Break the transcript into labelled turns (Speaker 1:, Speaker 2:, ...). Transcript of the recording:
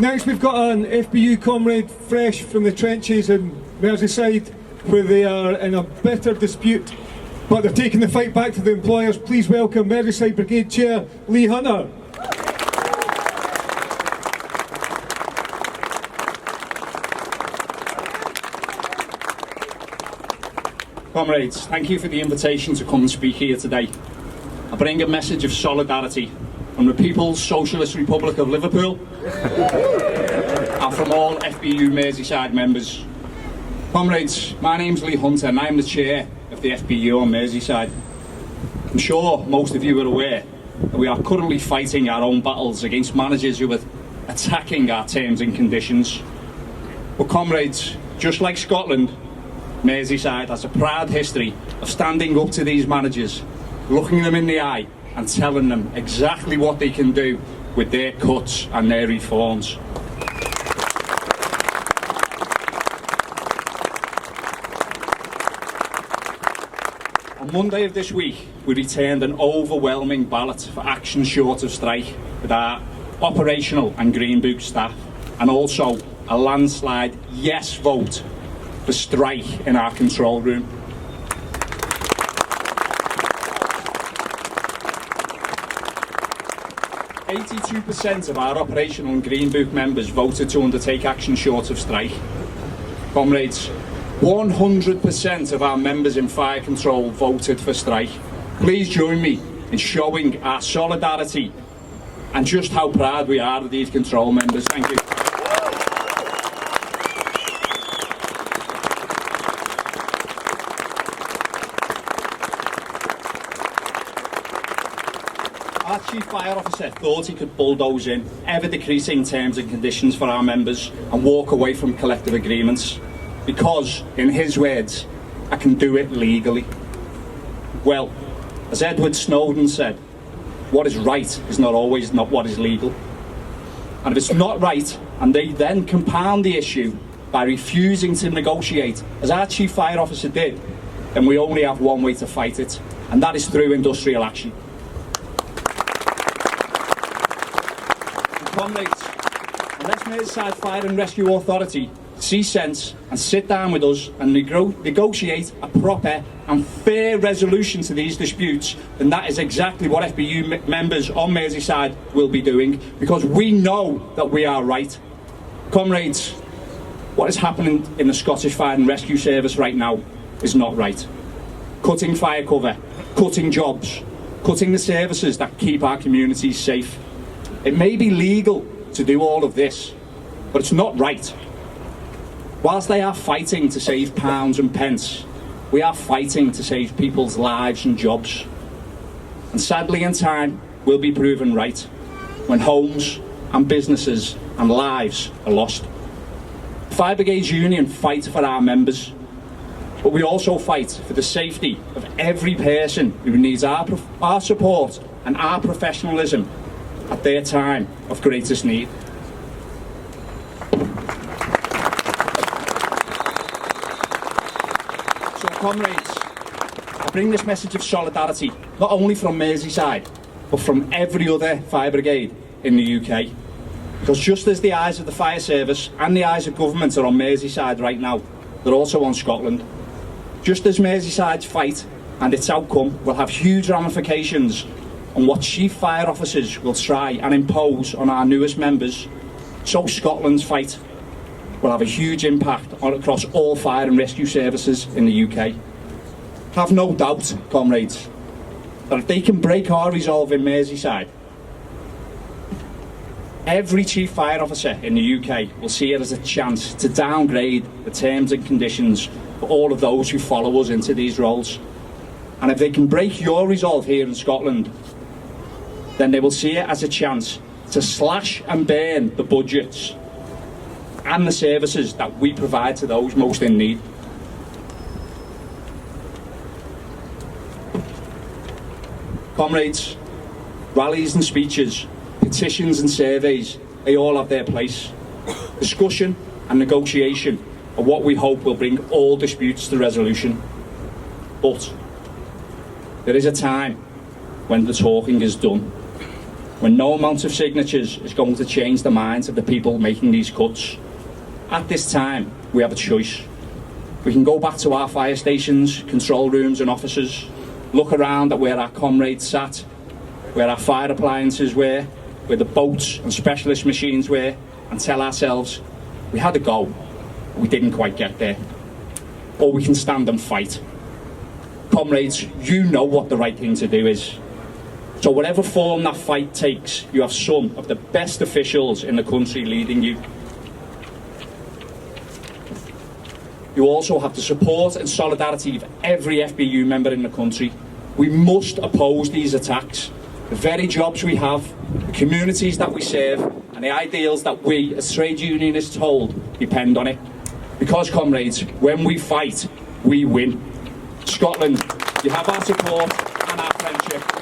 Speaker 1: Next we've got an FBU comrade fresh from the trenches in Merseyside, where they are in a bitter dispute, but they're taking the fight back to the employers. Please welcome Merseyside Brigade Chair Lee Hunter.
Speaker 2: Comrades, thank you for the invitation to come and speak here today. I bring a message of solidarity from the People's Socialist Republic of Liverpool and from all FBU Merseyside members. Comrades, my name's Lee Hunter and I'm the chair of the FBU on Merseyside. I'm sure most of you are aware that we are currently fighting our own battles against managers who are attacking our terms and conditions. But comrades, just like Scotland, Merseyside has a proud history of standing up to these managers, looking them in the eye and telling them exactly what they can do with their cuts and their reforms. On Monday of this week, we returned an overwhelming ballot for action short of strike with our operational and Green Book staff, and also a landslide yes vote for strike in our control room. %82% of our operational and Green Book members voted to undertake action short of strike. Comrades, 100% of our members in fire control voted for strike. Please join me in showing our solidarity and just how proud we are of these control members. Thank you. Our Chief Fire Officer thought he could bulldoze in ever-decreasing terms and conditions for our members and walk away from collective agreements because, in his words, I can do it legally. Well, as Edward Snowden said, what is right is not always not what is legal. And if it's not right, and they then compound the issue by refusing to negotiate, as our Chief Fire Officer did, then we only have one way to fight it, and that is through industrial action. Comrades, unless Merseyside Fire and Rescue Authority see sense and sit down with us and negotiate a proper and fair resolution to these disputes, then that is exactly what FBU members on Merseyside will be doing, because we know that we are right. Comrades, what is happening in the Scottish Fire and Rescue Service right now is not right. Cutting fire cover, cutting jobs, cutting the services that keep our communities safe. It may be legal to do all of this, but it's not right. Whilst they are fighting to save pounds and pence, we are fighting to save people's lives and jobs. And sadly, in time, we'll be proven right when homes and businesses and lives are lost. Fire Brigades Union fight for our members, but we also fight for the safety of every person who needs our support and our professionalism at their time of greatest need. So comrades, I bring this message of solidarity not only from Merseyside, but from every other fire brigade in the UK. Because just as the eyes of the fire service and the eyes of government are on Merseyside right now, they're also on Scotland. Just as Merseyside's fight and its outcome will have huge ramifications on what Chief Fire Officers will try and impose on our newest members, so Scotland's fight will have a huge impact across all fire and rescue services in the UK. Have no doubt, comrades, that if they can break our resolve in Merseyside, every Chief Fire Officer in the UK will see it as a chance to downgrade the terms and conditions for all of those who follow us into these roles. And if they can break your resolve here in Scotland, then they will see it as a chance to slash and burn the budgets and the services that we provide to those most in need. Comrades, rallies and speeches, petitions and surveys, they all have their place. Discussion and negotiation are what we hope will bring all disputes to resolution. But there is a time when the talking is done. when no amount of signatures is going to change the minds of the people making these cuts. At this time, we have a choice. We can go back to our fire stations, control rooms and offices, look around at where our comrades sat, where our fire appliances were, where the boats and specialist machines were, and tell ourselves, we had a go, we didn't quite get there. Or we can stand and fight. Comrades, you know what the right thing to do is. So whatever form that fight takes, you have some of the best officials in the country leading you. You also have the support and solidarity of every FBU member in the country. We must oppose these attacks. The very jobs we have, the communities that we serve, and the ideals that we, as trade unionists, hold, depend on it. Because, comrades, when we fight, we win. Scotland, you have our support and our friendship.